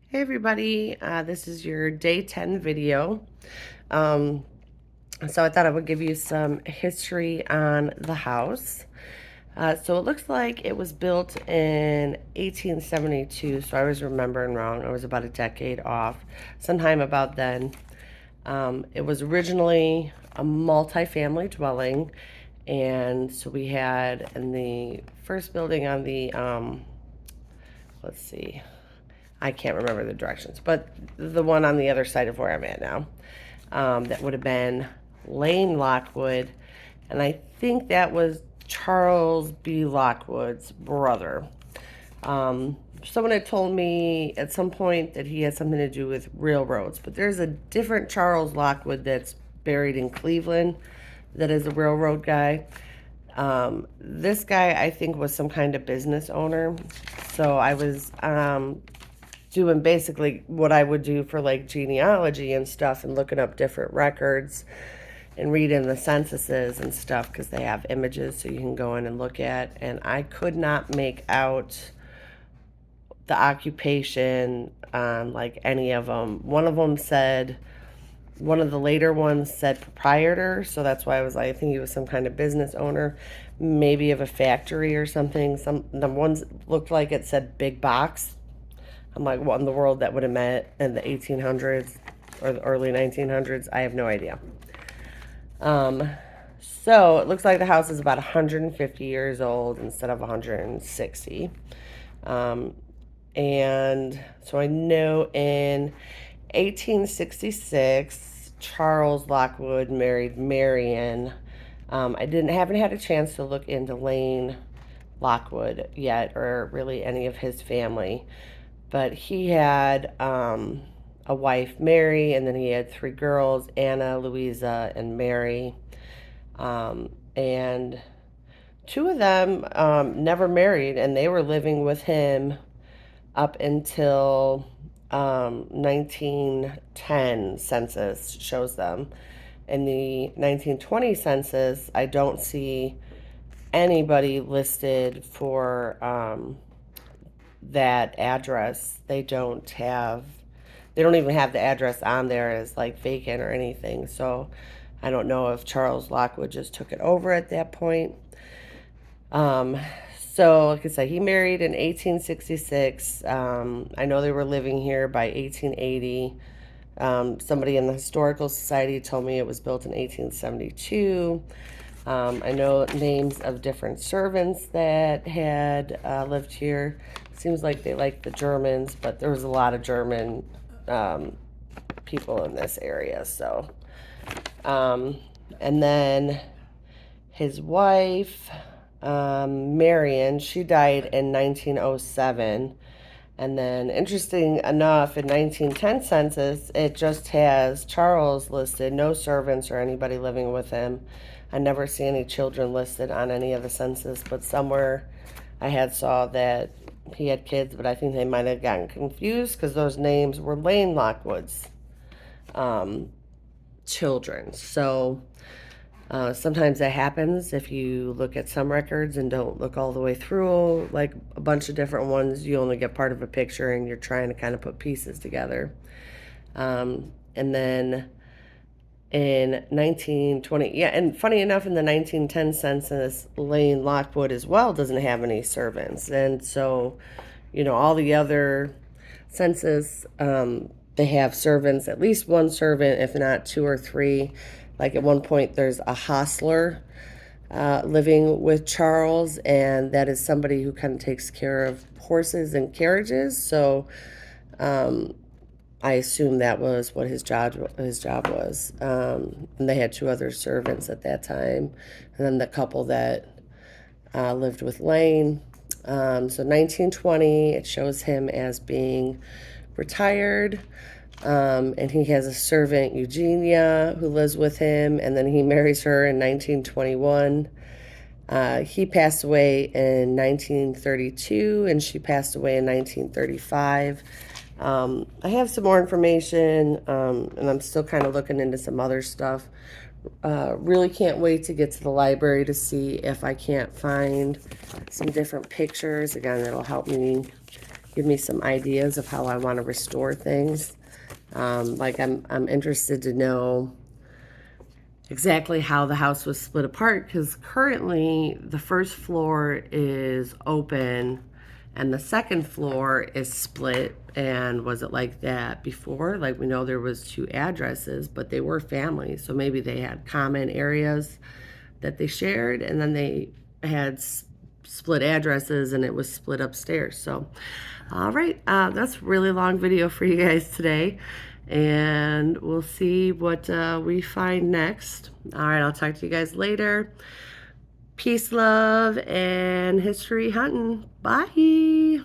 Hey everybody, this is your day 10 video. Um, so I thought I would give you some history on the house. So it looks like it was built in 1872, so I was remembering wrong. I was about a decade off, sometime about then. It was originally a multi-family dwelling, and so we had in the first building on the, let's see, I can't remember the directions, but the one on the other side of where I'm at now, that would have been Lane Lockwood, and I think that was Charles B. Lockwood's brother. Someone had told me at some point that he had something to do with railroads, but there's a different Charles Lockwood that's buried in Cleveland that is a railroad guy. This guy, I think, was some kind of business owner. So I was doing basically what I would do for like genealogy and stuff and looking up different records and reading the censuses and stuff because they have images so you can go in and look at. And I could not make out the occupation on like any of them. One of them said, one of the later ones said proprietor, so that's why I was like, I think he was some kind of business owner, maybe of a factory or something. Some the ones looked like it said big box. I'm like, what in the world that would have meant in the 1800s or the early 1900s? I have no idea. Um, so it looks like the house is about 150 years old instead of 160. Um, and so I know in 1866, Charles Lockwood married Marion. Haven't had a chance to look into Lane Lockwood yet, or really any of his family, but he had a wife, Mary, and then he had three girls, Anna, Louisa, and Mary. And two of them never married, and they were living with him up until 1910 census shows them. In the 1920 census, I don't see anybody listed for that address. They don't even have the address on there as like vacant or anything. So I don't know if Charles Lockwood just took it over at that point. Um, so, like I said, he married in 1866. I know they were living here by 1880. Somebody in the Historical Society told me it was built in 1872. I know names of different servants that had lived here. Seems like they liked the Germans, but there was a lot of German um, people in this area. So, um, and then his wife, Marion, she died in 1907. And then, interesting enough, in 1910 census, it just has Charles listed, no servants or anybody living with him. I never see any children listed on any of the census, but somewhere I had saw that he had kids, but I think they might have gotten confused because those names were Lane Lockwood's um, children. So sometimes that happens if you look at some records and don't look all the way through, like a bunch of different ones. You only get part of a picture and you're trying to kind of put pieces together. And then in 1920, yeah, and funny enough, in the 1910 census, Lane Lockwood as well doesn't have any servants. And so, all the other census, they have servants, at least one servant, if not two or three. Like at one point, there's a hostler living with Charles, and that is somebody who kind of takes care of horses and carriages. So I assume that was what his job was. And they had two other servants at that time, and then the couple that lived with Lane. So 1920, it shows him as being retired. And he has a servant, Eugenia, who lives with him, and then he marries her in 1921. He passed away in 1932, and she passed away in 1935. I have some more information, and I'm still kind of looking into some other stuff. Really can't wait to get to the library to see if I can't find some different pictures. Again, that'll help me give me some ideas of how I want to restore things. Like I'm interested to know exactly how the house was split apart, because currently the first floor is open and the second floor is split. And was it like that before? Like, we know there was two addresses, but they were families, so maybe they had common areas that they shared, and then they had split addresses and it was split upstairs. So all right, that's a really long video for you guys today, and we'll see what we find next. All right, I'll talk to you guys later. Peace, love, and history hunting. Bye.